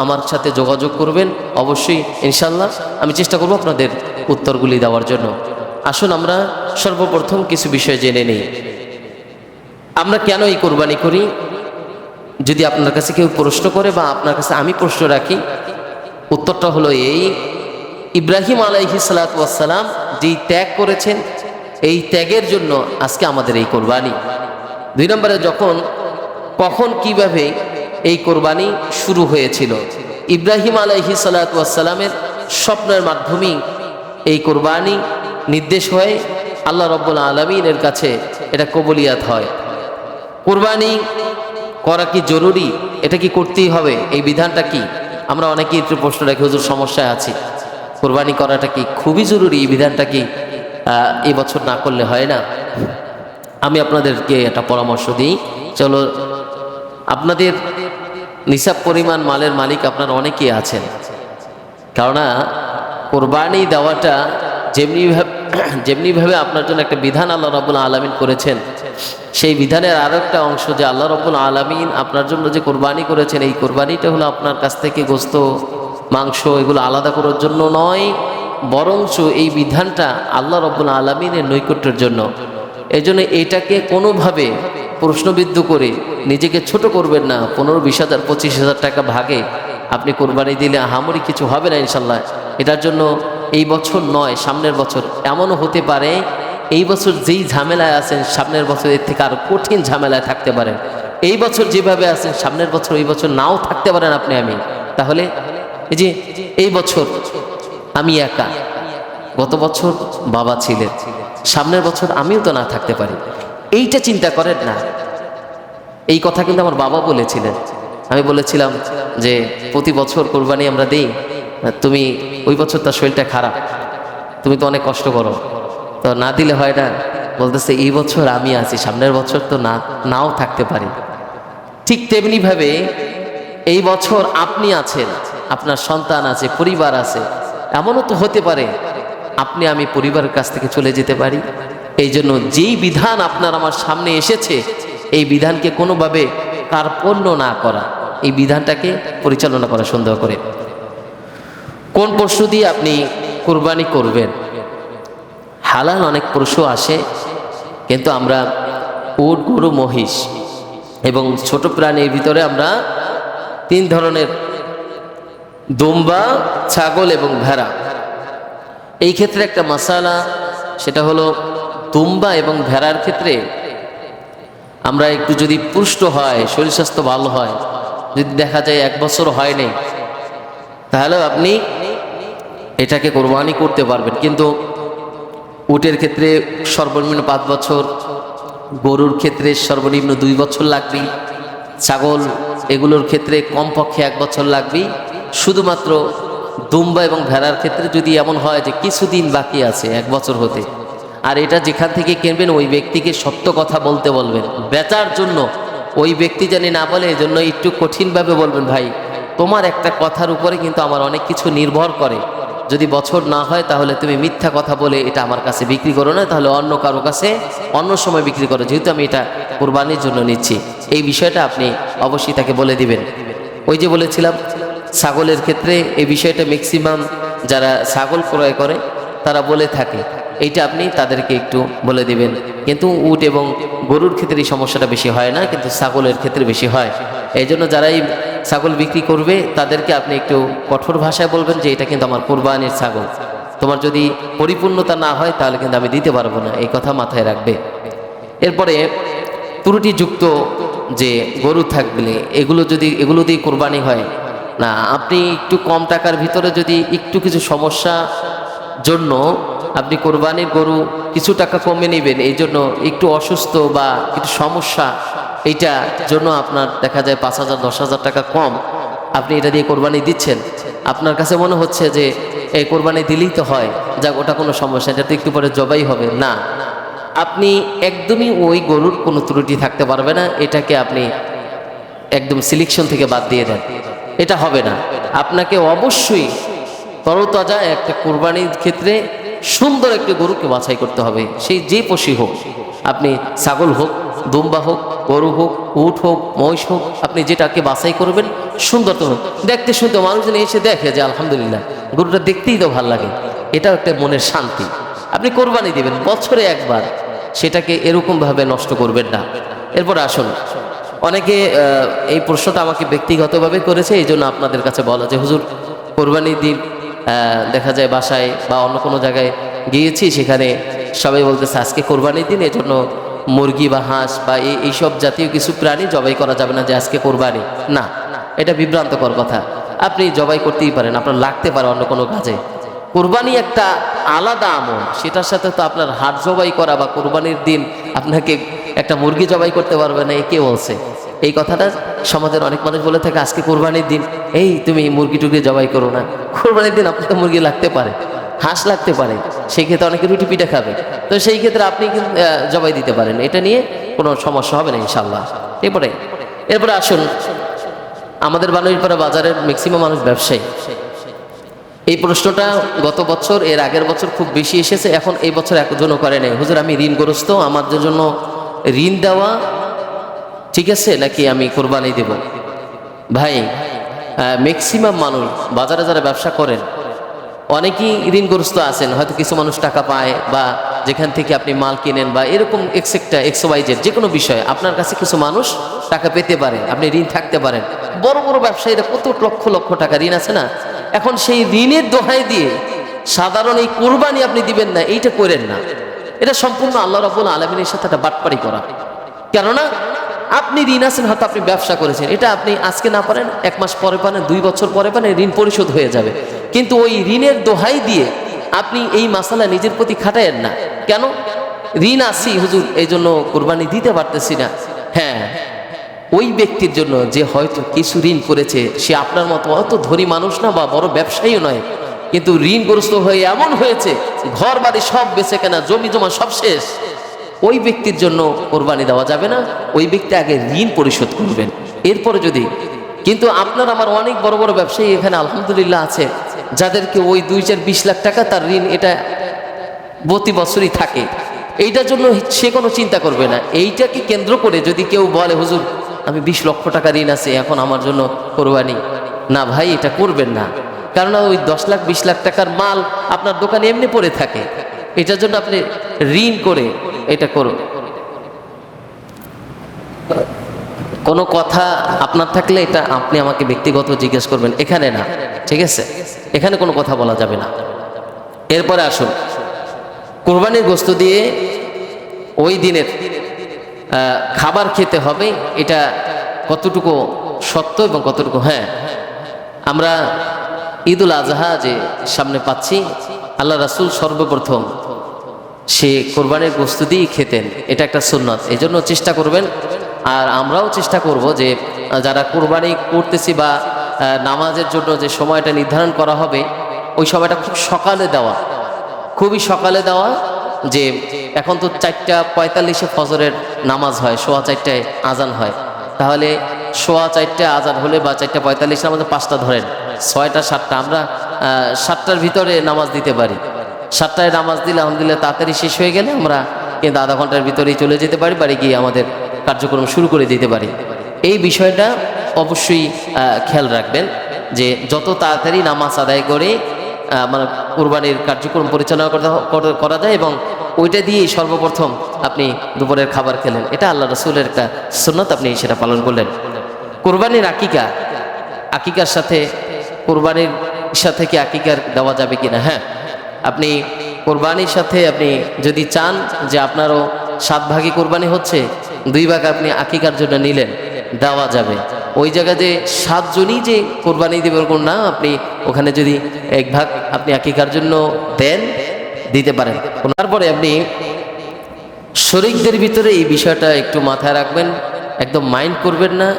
আমার সাথে যোগাযোগ করবেন। অবশ্যই ইনশাল্লাহ আমি চেষ্টা করব আপনাদের উত্তরগুলি দেওয়ার জন্য। আসুন আমরা সর্বপ্রথম কিছু বিষয় জেনে নিই। আমরা কেন এই কোরবানি করি? যদি আপনার কাছে কেউ প্রশ্ন করে বা আপনার কাছে আমি প্রশ্ন রাখি, উত্তরটা হলো এই: ইব্রাহিম আলাইহিস সালাতু ওয়াস সালাম যেই ত্যাগ করেছেন, এই ত্যাগের জন্য আজকে আমাদের এই কোরবানি। দুই নম্বরে কখন কিভাবে এই কোরবানি শুরু হয়েছিল? ইব্রাহিম আলাইহিস সালাতু ওয়াস সালামের স্বপ্নের মাধ্যমেই এই কোরবানি নির্দেশ হয়ে আল্লাহ রাব্বুল আলামিনের কাছে এটা কবুলিয়াত হয়। কোরবানি করা কি জরুরি? এটা কি করতেই হবে? এই বিধানটা কি? আমরা অনেকেই একটু প্রশ্ন রাখি, হুজুর সমস্যায় আছি, কোরবানি করাটা কি খুবই জরুরি? এই বিধানটা কি এই বছর না করলে হয় না? আমি আপনাদেরকে একটা পরামর্শ দিই। চলো, আপনাদের নিসাব পরিমাণ মালের মালিক আপনারা অনেকেই আছেন, কেননা কোরবানি দেওয়াটা যেমনিভাবে আপনার জন্য একটা বিধান আল্লাহ রাব্বুল আলামিন করেছেন, সেই বিধানের আরও একটা অংশ যে আল্লাহ রাব্বুল আলামিন আপনার জন্য যে কোরবানি করেছেন, এই কোরবানিটা হলো আপনার কাছ থেকে গোশত, মাংস এগুলো আলাদা করার জন্য নয়, বরঞ্চ এই বিধানটা আল্লাহ রাব্বুল আলামিনের নৈকট্যের জন্য। এই জন্য এটাকে কোনোভাবে প্রশ্নবিদ্ধ করে নিজেকে ছোট করবেন না। 15-20,000 25,000 টাকা ভাগে আপনি কোরবানি দিলে আহামরি কিছু হবে না ইনশাল্লাহ। এটার জন্য এই বছর নয়, সামনের বছর এমনও হতে পারে এই বছর যেই ঝামেলায় আছেন সামনের বছর এর থেকে আরো কঠিন ঝামেলায় থাকতে পারেন। এই বছর যেভাবে আছেন সামনের বছর ওই বছর নাও থাকতে পারেন আপনি, আমি। তাহলে এই যে এই বছর আমি একা, গত বছর বাবা ছিলেন, সামনের বছর আমিও তো না থাকতে পারি, এইটা চিন্তা করেন না। এই কথা কিন্তু আমার বাবা বলেছিলেন। আমি বলেছিলাম যে প্রতি বছর কোরবানি আমরা দিই, তুমি ওই বছর তার শরীরটা খারাপ, তুমি তো অনেক কষ্ট করো, তো না দিলে হয় না। বলতেছে এই বছর আমি আছি, সামনের বছর তো নাও থাকতে পারি। ঠিক তেমনিভাবে এই বছর আপনি আছেন, আপনার সন্তান আছে, পরিবার আছে, এমনও তো হতে পারে আপনি আমি পরিবারের কাছ থেকে চলে যেতে পারি। এই জন্য যেই বিধান আপনার আমার সামনে এসেছে, এই বিধানকে কোনোভাবে কার্পণ্য না করা, এই বিধানটাকে পরিচালনা করা সুন্দর করে। কোন পশু দিয়ে আপনি কোরবানি করবেন? হালাল অনেক পশু আসে, কিন্তু আমরা উট, গরু, মহিষ এবং ছোট প্রাণীর ভিতরে আমরা 3 ধরনের, দুম্বা, ছাগল এবং ভেড়া। এই ক্ষেত্রে একটা মাসালা, সেটা হলো দুম্বা এবং ভেড়ার ক্ষেত্রে আমরা একটু যদি পুষ্ট হয়, শরীর স্বাস্থ্য ভালো হয়, যদি দেখা যায় 1 বছর হয়নি, তাহলে আপনি এটাকে কোরবানি করতে পারবেন। কিন্তু উটের ক্ষেত্রে সর্বনিম্ন 5 বছর, গরুর ক্ষেত্রে সর্বনিম্ন 2 বছর লাগবে, ছাগল এগুলোর ক্ষেত্রে কমপক্ষে 1 বছর লাগবে। শুধুমাত্র দুম্বা এবং ভেড়ার ক্ষেত্রে যদি এমন হয় যে কিছুদিন বাকি আছে 1 বছর হতে, আর এটা যেখান থেকে কিনবেন ওই ব্যক্তিকে সত্য কথা বলতে বলবেন, বেচার জন্য ওই ব্যক্তি জানি না বলে, এই জন্য একটু কঠিনভাবে বলবেন, ভাই তোমার একটা কথার উপরে কিন্তু আমার অনেক কিছু নির্ভর করে, যদি বছর না হয় তাহলে তুমি মিথ্যা কথা বলে এটা আমার কাছে বিক্রি করো না, তাহলে অন্য কারো কাছে অন্য সময় বিক্রি করো, যেহেতু আমি এটা কোরবানির জন্য নিচ্ছি। এই বিষয়টা আপনি অবশ্যই তাকে বলে দিবেন। ওই যে বলেছিলাম ছাগলের ক্ষেত্রে এই বিষয়টা ম্যাক্সিমাম যারা ছাগল ক্রয় করে তারা বলে থাকে, এইটা আপনি তাদেরকে একটু বলে দিবেন। কিন্তু উট এবং গরুর ক্ষেত্রে এই সমস্যাটা বেশি হয় না, কিন্তু ছাগলের ক্ষেত্রে বেশি হয়। এই জন্য যারাই ছাগল বিক্রি করবে তাদেরকে আপনি একটু কঠোর ভাষায় বলবেন যে এটা কিন্তু আমার কোরবানির ছাগল, তোমার যদি পরিপূর্ণতা না হয় তাহলে কিন্তু আমি দিতে পারবো না, এই কথা মাথায় রাখবে। এরপরে ত্রুটিযুক্ত যে গরু থাকলে এগুলো দিয়ে কোরবানি হয় না, আপনি একটু কম টাকার ভিতরে যদি একটু কিছু সমস্যা জন্য আপনি কোরবানির গরু কিছু টাকা কমে নেবেন, এই জন্য একটু অসুস্থ বা একটু সমস্যা, এইটা জন্য আপনার দেখা যায় 5,000 10,000 টাকা কম, আপনি এটা দিয়ে কোরবানি দিচ্ছেন, আপনার কাছে মনে হচ্ছে যে এই কোরবানি দিলেই তো হয়, যাক ওটা কোনো সমস্যা, এটা তো একটু পরে জবাই হবে না, আপনি একদমই ওই গরুর কোনো ত্রুটি থাকতে পারবে না, এটাকে আপনি একদম সিলেকশন থেকে বাদ দিয়ে দেন, এটা হবে না। আপনাকে অবশ্যই তরতাজা একটা কোরবানির ক্ষেত্রে সুন্দর একটি গরুকে বাছাই করতে হবে, সেই যে পশু হোক, আপনি ছাগল হোক, দুম্বা হোক, গরু হোক, উট হোক, মহিষ হোক, আপনি যেটাকে বাছাই করবেন সুন্দর তো হোক, দেখতে শুনতে মানুষজন এসে দেখে যে আলহামদুলিল্লাহ গরুটা দেখতেই তো ভালো লাগে, এটাও একটা মনের শান্তি। আপনি কোরবানি দিবেন বছরে একবার, সেটাকে এরকমভাবে নষ্ট করবেন না। এরপর আসুন, অনেকে এই প্রশ্নটা আমাকে ব্যক্তিগতভাবে করেছে, এই জন্য আপনাদের কাছে বলা যে হুজুর কোরবানির দিন দেখা যায় বাসায় বা অন্য কোনো জায়গায় গিয়েছি, সেখানে সবাই বলতেছে আজকে কোরবানির দিন, এজন্য মুরগি বা হাঁস বা এইসব জাতীয় কিছু প্রাণী জবাই করা যাবে না, যে আজকে কোরবানি না, এটা বিভ্রান্তকর কথা। আপনি জবাই করতেই পারেন, আপনার লাগতে পারে অন্য কোনো কাজে। কোরবানি একটা আলাদা আমল, সেটার সাথে তো আপনার হাট জবাই করা বা কোরবানির দিন আপনাকে একটা মুরগি জবাই করতে পারবে না, এ কে বলছে? এই কথাটা সমাজের অনেক মানুষ বলে থাকে আজকে কোরবানির দিন, এই তুমি মুরগি টুরগি জবাই করো না। কোরবানির দিন আপনাকে মুরগি লাগতে পারে, হাঁস লাগতে পারে, সেই ক্ষেত্রে অনেকে রুটি পিঠা খাবে, তো সেই ক্ষেত্রে আপনি কিন্তু জবাই দিতে পারেন, এটা নিয়ে কোনো সমস্যা হবে না ইনশাল্লাহ। এরপরে আসুন, আমাদের বাণিজ্যপাড়া বাজারের ম্যাক্সিমাম মানুষ ব্যবসায়ী। এই প্রশ্নটা গত বছর, এর আগের বছর খুব বেশি এসেছে, এখন এই বছর একজনও করে নাই, হুজুর আমি ঋণগ্রস্ত, আমাদের জন্য ঋণ দেওয়া ঠিক আছে নাকি আমি কোরবানি দেব? ভাই, ম্যাক্সিমাম মানুষ বাজারে যারা ব্যবসা করেন অনেকেই ঋণগ্রস্ত আছেন, হয়তো কিছু মানুষ টাকা পায় বা যেখান থেকে আপনি মাল কিনেন বা এরকম XYZ যে কোনো বিষয়ে আপনার কাছে কিছু মানুষ টাকা পেতে পারে, আপনি ঋণ থাকতে পারেন। বড় বড় ব্যবসায়ীরা কত লক্ষ লক্ষ টাকা ঋণ আছে না, এখন সেই ঋণের দোহাই দিয়ে সাধারণ এই কোরবানি আপনি দিবেন না, এইটা করেন না, এটা সম্পূর্ণ আল্লাহ রাব্বুল আলামিনের সাথে একটা বাটপারি করা। কেননা আপনি ঋণ আছেন, হয়তো আপনি ব্যবসা করেছেন, এটা আপনি আজকে না পারেন 1 মাস পরে পারেন, 2 বছর পরে পারেন, ঋণ পরিশোধ হয়ে যাবে, কিন্তু ওই ঋণের দোহাই দিয়ে আপনি এই মাসালা নিজের প্রতি খাটায়েন না। কেন? ঋণ আছি হুজুর, এই জন্য কোরবানি দিতে পারতেছি না। হ্যাঁ, ওই ব্যক্তির জন্য যে হয়তো কিছু ঋণ করেছে, সে আপনার মতো অত ধনী মানুষ না বা বড় ব্যবসায়ীও নয়, কিন্তু ঋণগ্রস্ত হয়ে এমন হয়েছে ঘর বাড়ি সব বেচে কেনা, জমি জমা সব শেষ, ওই ব্যক্তির জন্য কোরবানি দেওয়া যাবে না, ওই ব্যক্তি আগে ঋণ পরিশোধ করবেন, এরপরে যদি। কিন্তু আপনার আমার অনেক বড় বড় ব্যবসায়ী এখানে আলহামদুলিল্লাহ আছে, যাদেরকে ওই 2-4-20 লাখ টাকা তার ঋণ, এটা প্রতি বছরই থাকে, এইটার জন্য সে কোনো চিন্তা করবে না। এইটাকে কেন্দ্র করে যদি কেউ বলে হুজুর আমি 20 লক্ষ টাকা ঋণ আছে, এখন আমার জন্য কোরবানি না, ভাই এটা করবেন না, কারণ ওই 10 লাখ 20 লাখ টাকার মাল আপনার দোকানে এমনি পড়ে থাকে, এটার জন্য আপনি ঋণ করে এটা করুন। কোনো কথা আপনার থাকলে এটা আপনি আমাকে ব্যক্তিগত জিজ্ঞেস করবেন, এখানে না, ঠিক আছে? এখানে কোনো কথা বলা যাবে না। এরপরে আসুন, কোরবানির গোশত দিয়ে ওই দিনের খাবার খেতে হবে, এটা কতটুকু সত্য এবং কতটুকু? হ্যাঁ, আমরা ঈদুল আজহা যে সামনে পাচ্ছি, আল্লাহ রাসূল সর্বপ্রথম সে কোরবানির গোশত দিয়েই খেতেন, এটা একটা সুন্নাত, এই জন্য চেষ্টা করবেন। আর আমরাও চেষ্টা করব যে যারা কোরবানি করতেছি বা নামাজের জন্য যে সময়টা নির্ধারণ করা হবে, ওই সময়টা খুব সকালে দেওয়া, খুবই সকালে দেওয়া, যে এখন তো 4:45 ফজরের নামাজ হয়, 4:15 আজান হয়, তাহলে 4:15 আজান হলে বা 4:45 আমাদের 5টা ধরেন, 6টা 7টা, আমরা 7টার ভিতরে নামাজ দিতে পারি। 7টায় নামাজ দিলে আলহামদুলিল্লাহ তাড়াতাড়ি শেষ হয়ে গেলে আমরা কিন্তু আধা ঘন্টার ভিতরেই চলে যেতে পারি, বাড়ি গিয়ে আমাদের কার্যক্রম শুরু করে দিতে পারি। এই বিষয়টা অবশ্যই খেয়াল রাখবেন যে যত তাড়াতাড়ি নামাজ আদায় করে মানে কোরবানির কার্যক্রম পরিচালনা করা যায়, এবং ওইটা দিয়েই সর্বপ্রথম আপনি দুপুরের খাবার খেলেন, এটা আল্লাহ রাসূলের একটা সুন্নাত, আপনি সেটা পালন করলেন। কোরবানির আকিকার সাথে, কোরবানির সাথে কি আকিকার দেওয়া যাবে কিনা? হ্যাঁ, আপনি কোরবানির সাথে আপনি যদি চান যে আপনারও 7 ভাগই কোরবানি হচ্ছে, 2 ভাগ আপনি আকিকার জন্য নিলেন, দেওয়া যাবে। ওই জায়গাতে 7 জনই যে কোরবানি দেবে এরকম না, আপনি ওখানে যদি 1 ভাগ আপনি আকিকার জন্য দেন, দিতে পারেন। তারপরে আপনি শরীকদের ভিতরে এই বিষয়টা একটু মাথায় রাখবেন, একদম মাইন্ড করবেন না।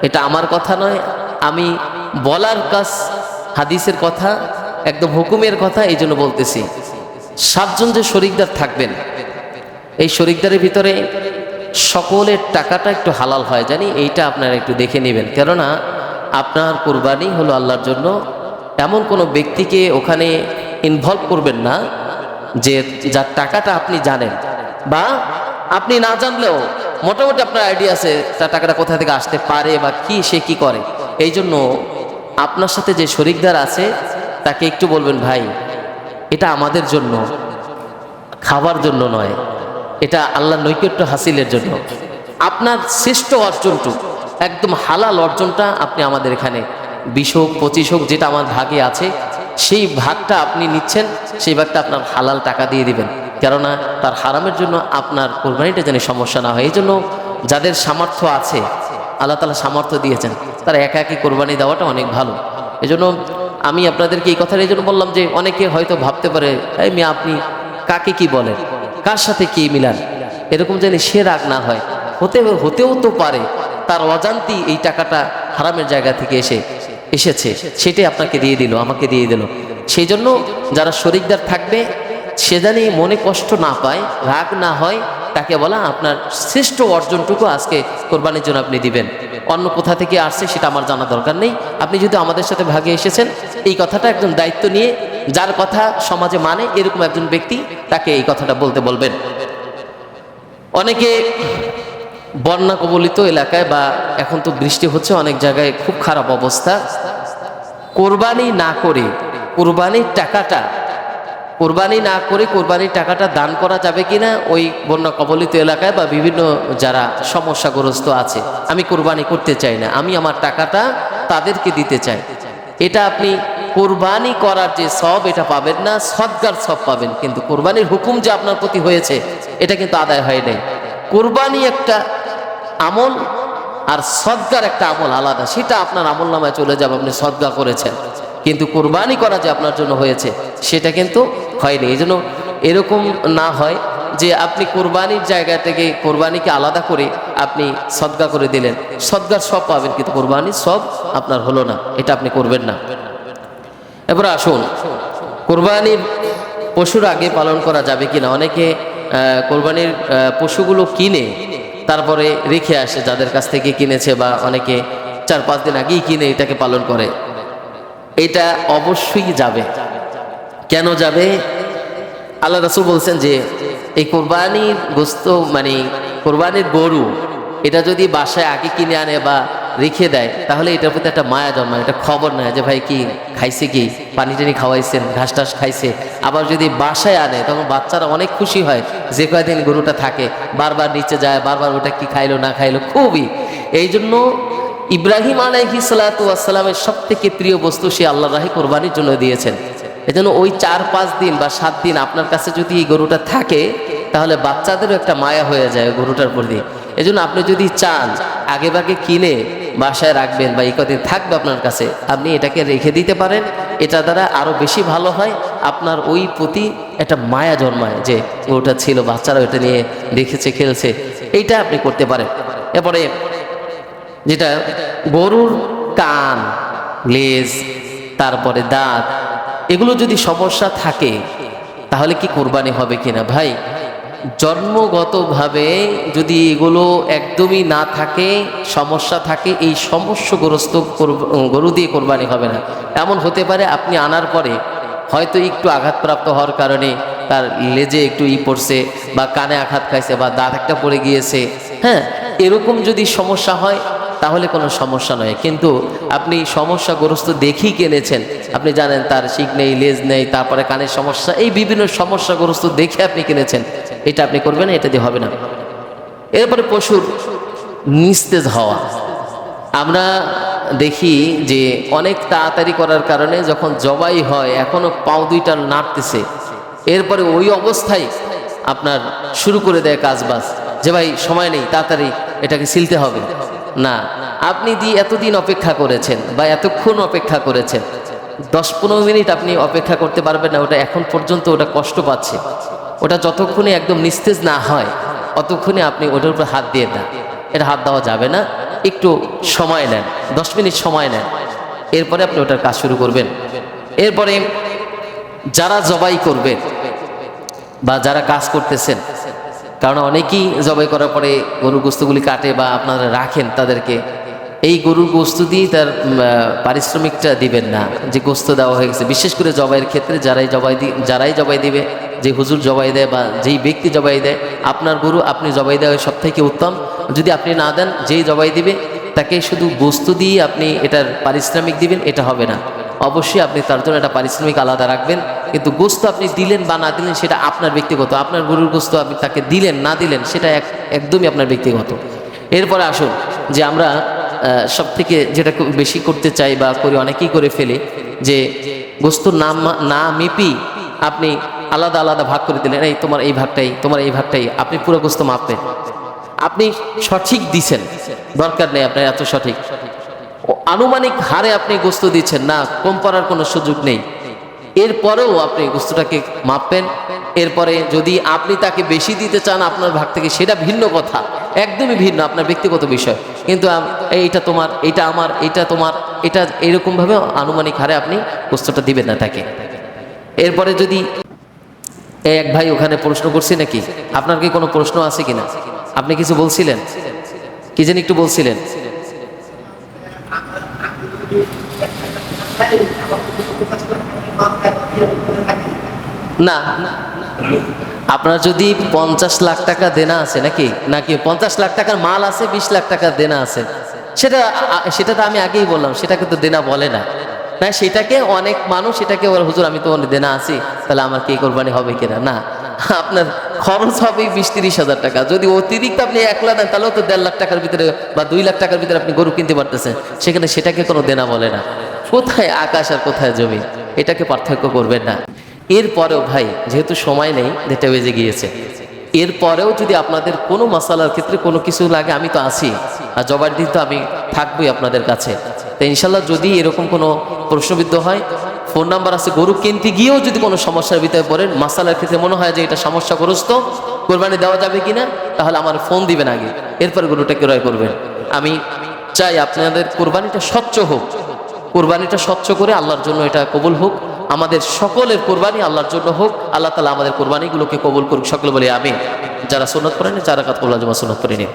এটা আমার কথা নয়, আমি বলার কাজ, হাদিসের কথা, একদম হুকুমের কথা, এই জন্য বলতেছি। 7 জন যে শরীকদার থাকবেন, এই শরীকদারের ভিতরে সকলের টাকাটা একটু হালাল হয় জানি, এইটা আপনারা একটু দেখে নেবেন। কেননা আপনার কোরবানি হলো আল্লাহর জন্য, এমন কোনো ব্যক্তিকে ওখানে ইনভলভ করবেন না যে যার টাকাটা আপনি জানেন, বা আপনি না জানলেও মোটামুটি আপনার আইডিয়া আছে তার টাকাটা কোথা থেকে আসতে পারে বা কি, সে কি করে। এই জন্য আপনার সাথে যে শরীকদার আছে তাকে একটু বলবেন, ভাই এটা আমাদের জন্য, খাবার জন্য নয়, এটা আল্লাহর নৈকট্য হাসিলের জন্য। আপনার শ্রেষ্ঠ অর্জনটুকু, একদম হালাল অর্জনটা আপনি আমাদের এখানে 20 হোক 25 হোক, যেটা আমার ভাগে আছে, সেই ভাগটা আপনি নিচ্ছেন, সেই ভাগটা আপনার হালাল টাকা দিয়ে দিবেন। কেননা তার হারামের জন্য আপনার কোরবানিটা যেন সমস্যা না হয়। এই জন্য যাদের সামর্থ্য আছে, আল্লাহ তাআলা সামর্থ্য দিয়েছেন, তারা একা একই কোরবানি দেওয়াটা অনেক ভালো। এই জন্য আমি আপনাদেরকে এই কথাটা এই জন্য বললাম যে অনেকে হয়তো ভাবতে পারে, এই মেয়ে আপনি কাকে কি বলেন, কার সাথে কি মিলান, এরকম যেন সে রাগ না হয়। হতেও তো পারে তার অজান্তি এই টাকাটা হারামের জায়গা থেকে এসেছে, সেটাই আপনাকে দিয়ে দিল, আমাকে দিয়ে দিল। সেই জন্য যারা শরীকদার থাকবে, সে জানি মনে কষ্ট না পায়, রাগ না হয়, তাকে বলা আপনার শ্রেষ্ঠ অর্জনটুকু আজকে কোরবানির জন্য আপনি দিবেন। অন্য কোথা থেকে আসছে সেটা আমার জানা দরকার নেই। আপনি যদি আমাদের সাথে ভাগে এসেছেন, এই কথাটা একজন দায়িত্ব নিয়ে, যার কথা সমাজে মানে এরকম একজন ব্যক্তি, তাকে এই কথাটা বলতে বলবেন। অনেকে বন্যা কবলিত এলাকায়, বা এখন তো বৃষ্টি হচ্ছে অনেক জায়গায়, খুব খারাপ অবস্থা, কোরবানি না করে কোরবানির টাকাটা দান করা যাবে কিনা ওই বন্যা কবলিত এলাকায় বা বিভিন্ন যারা সমস্যাগ্রস্ত আছে। আমি কোরবানি করতে চাই না, আমি আমার টাকাটা তাদেরকে দিতে চাই। এটা আপনি কোরবানি করার যে সব, এটা পাবেন না, সদকার সব পাবেন, কিন্তু কোরবানির হুকুম যে আপনার প্রতি হয়েছে এটা কিন্তু আদায় হয় নাই। কোরবানি একটা আমল আর সদকার একটা আমল আলাদা, সেটা আপনার আমল নামায় চলে যাবে, আপনি সদকা করেছেন, কিন্তু কোরবানি করা যে আপনার জন্য হয়েছে সেটা কিন্তু হয়নি। এই জন্য এরকম না হয় যে আপনি কোরবানির জায়গা থেকে কোরবানিকে আলাদা করে আপনি সদকা করে দিলেন, সদকার সব পাবেন কিন্তু কোরবানির সব আপনার হলো না, এটা আপনি করবেন না। এবার আসুন, কোরবানির পশুর আগে পালন করা যাবে কিনা। অনেকে কোরবানির পশুগুলো কিনে তারপরে রেখে আসে, যাদের কাছ থেকে কিনেছে, বা অনেকে 4-5 দিন আগেই কিনে এটাকে পালন করে। এটা অবশ্যই যাবে। কেন যাবে? আল্লাহ রাসূল বলছেন যে এই কোরবানির গোস্ত, মানে কোরবানির গরু, এটা যদি বাসায় আগে কিনে আনে বা রেখে দেয়, তাহলে এটার প্রতি একটা মায়া জন্মায়, এটা খবর নেয় যে ভাই কি খাইছে, কি পানি টানি খাওয়াইছেন, ঘাস টাস খাইছে। আবার যদি বাসায় আনে, তখন বাচ্চারা অনেক খুশি হয়, যে কয়দিন গরুটা থাকে, বারবার নিচে যায়, বারবার ওটা কি খাইলো না খাইলো, খুবই। এই জন্য ইব্রাহিম আলাইহিস সালাতু ওয়াস সালামের সব থেকে প্রিয় বস্তু সে আল্লাহর রাহে কোরবানির জন্য দিয়েছেন। এজন্য ওই 4-5 দিন বা 7 দিন আপনার কাছে যদি এই গরুটা থাকে, তাহলে বাচ্চাদেরও একটা মায়া হয়ে যায় গরুটার প্রতি। এজন্য আপনি যদি চান আগে ভাগে কিনে বাসায় রাখবেন, বা এই কদিন থাকবে আপনার কাছে, আপনি এটাকে রেখে দিতে পারেন। এটা দ্বারা আরও বেশি ভালো হয়, আপনার ওই প্রতি একটা মায়া জন্মায় যে গরুটা ছিল, বাচ্চারা ওটা নিয়ে দেখেছে, খেলছে, এইটা আপনি করতে পারেন। এরপরে যেটা গরুর কান, লেজ, তারপরে দাঁত, এগুলো যদি সমস্যা থাকে তাহলে কি কোরবানি হবে কিনা? ভাই, জন্মগতভাবে যদি এগুলো একদমই না থাকে, সমস্যা থাকে, এই সমস্যাগ্রস্ত গরু দিয়ে কোরবানি হবে না। এমন হতে পারে আপনি আনার পরে হয়তো একটু আঘাতপ্রাপ্ত হওয়ার কারণে তার লেজে একটু পড়ছে, বা কানে আঘাত খাইছে, বা দাঁত একটা পড়ে গিয়েছে, হ্যাঁ, এরকম যদি সমস্যা হয় তাহলে কোনো সমস্যা নয়। কিন্তু আপনি সমস্যাগ্রস্ত দেখেই কিনেছেন, আপনি জানেন তার শিং নেই, লেজ নেই, তারপরে কানের সমস্যা, এই বিভিন্ন সমস্যাগ্রস্ত দেখে আপনি কিনেছেন, এটা আপনি করবেন না, এটা দিয়ে হবে না। এরপরে পশুর নিস্তেজ হওয়া, আমরা দেখি যে অনেক তাড়াতাড়ি করার কারণে যখন জবাই হয় এখনো পাও দুইটা নাড়তেছে, এরপরে ওই অবস্থায় আপনার শুরু করে দেয় কাজবাজ, যে ভাই সময় নেই, তাড়াতাড়ি এটাকে সিলতে হবে। না, আপনি এতদিন অপেক্ষা করেছেন বা এতক্ষণ অপেক্ষা করেছেন, 10-15 মিনিট আপনি অপেক্ষা করতে পারবেন না। ওটা এখন পর্যন্ত ওটা কষ্ট পাচ্ছে, ওটা যতক্ষণে একদম নিস্তেজ না হয় অতক্ষণে আপনি ওটার উপর হাত দিয়ে দেন। এটা হাত দেওয়া যাবে না, একটু সময় নেন, 10 মিনিট সময় নেন, এরপরে আপনি ওটার কাজ শুরু করবেন। এরপরে যারা জবাই করবেন বা যারা কাজ করতেছেন, কারণ অনেকেই জবাই করার পরে গরুর গোস্তগুলি কাটে বা আপনারা রাখেন তাদেরকে, এই গরুর গোস্ত দিয়ে তার পারিশ্রমিকটা দিবেন না, যে গোস্ত দেওয়া হয়ে গেছে। বিশেষ করে জবাইয়ের ক্ষেত্রে যারাই জবাই দিবে, যে হুজুর জবাই দেয় বা যেই ব্যক্তি জবাই দেয়, আপনার গরু আপনি জবাই দেওয়া সব থেকে উত্তম। যদি আপনি না দেন, যেই জবাই দিবে তাকে শুধু গোস্ত দিয়ে আপনি এটার পারিশ্রমিক দিবেন, এটা হবে না। অবশ্যই আপনি তার জন্য একটা পারিশ্রমিক আলাদা রাখবেন, কিন্তু গোস্ত আপনি দিলেন বা না দিলেন সেটা আপনার ব্যক্তিগত। আপনার গরুর গোস্ত আপনি তাকে দিলেন না দিলেন সেটা একদমই আপনার ব্যক্তিগত। এরপরে আসুন যে আমরা সব থেকে যেটা খুব বেশি করতে চাই বা করি, অনেকেই করে ফেলি, যে গোস্তর না মেপি আপনি আলাদা আলাদা ভাগ করে দিলেন, এই তোমার এই ভাগটাই, তোমার এই ভাগটাই, আপনি পুরো গোস্ত মাপবেন। আপনি সঠিক দিছেন, দরকার নেই আপনার এত সঠিক, আনুমানিক হারে আপনি গোস্ত দিচ্ছেন না, কম করার কোনো সুযোগ নেই। এরপরেও আপনি গোস্তটাকে মাপবেন। এরপরে যদি আপনি তাকে বেশি দিতে চান আপনার ভাগ থেকে, সেটা ভিন্ন কথা, একদমই ভিন্ন, আপনার ব্যক্তিগত বিষয়। কিন্তু এইটা তোমার, এইটা আমার, এইটা তোমার, এটা এরকমভাবে আনুমানিক হারে আপনি গোস্তটা দিবেন না তাকে। এরপরে যদি এক ভাই ওখানে প্রশ্ন করছি নাকি, আপনার কি কোনো প্রশ্ন আছে কিনা? আপনি কিছু বলছিলেন, কি জানি একটু বলছিলেন। না, আপনার যদি 50 লাখ টাকা দেনা আছে নাকি 50 লাখ টাকার মাল আছে, 20 লাখ টাকা দেনা আছে, সেটা তো আমি আগেই বললাম, সেটাকে তো দেনা বলে না। না, সেটাকে অনেক মানুষ এটাকে হুজুর আমি তো দেনা আছি, তাহলে আমার কি কোরবানি হবে কিনা। না, আপনার খরচ হবে 20-30 হাজার টাকা। যদি অতিরিক্ত আপনি 1 লাখ দেন, তাহলেও তো 1.5 লাখ টাকার ভিতরে বা 2 লাখ টাকার ভিতরে আপনি গরু কিনতে পারতেছেন, সেখানে সেটাকে কোনো দেনা বলে না। কোথায় আকাশ আর কোথায় জমি, এটাকে পার্থক্য করবেন না। এরপরেও ভাই, যেহেতু সময় নেই, 2টা বেজে গিয়েছে, এরপরেও যদি আপনাদের কোনো মশালার ক্ষেত্রে কোনো কিছু লাগে, আমি তো আছি, আর জবাব দিতে তো আমি থাকবোই আপনাদের কাছে। তো ইনশাল্লাহ যদি এরকম কোনো প্রশ্নবিদ্ধ হয়, ফোন নাম্বার আছে। গরু কিনতে গিয়েও যদি কোনো সমস্যার ভিতরে পড়েন, মাসালার ক্ষেত্রে মনে হয় যে এটা সমস্যাগ্রস্ত, কোরবানি দেওয়া যাবে কিনা, তাহলে আমার ফোন দিবেন আগে, এরপর গরুটা ক্রয় করবেন। আমি চাই আপনাদের কোরবানিটা স্বচ্ছ হোক, কোরবানিটা স্বচ্ছ করে আল্লাহর জন্য এটা কবুল হোক। আমাদের সকলের কোরবানি আল্লাহর জন্য হোক। আল্লাহ তাআলা আমাদের কোরবানিগুলোকে কবুল করুক, সকলে বলে আমিন। যারা সুন্নাত পড়েন, 4 রাকাত কবুল জমা সুন্নাত পড়ে নিন।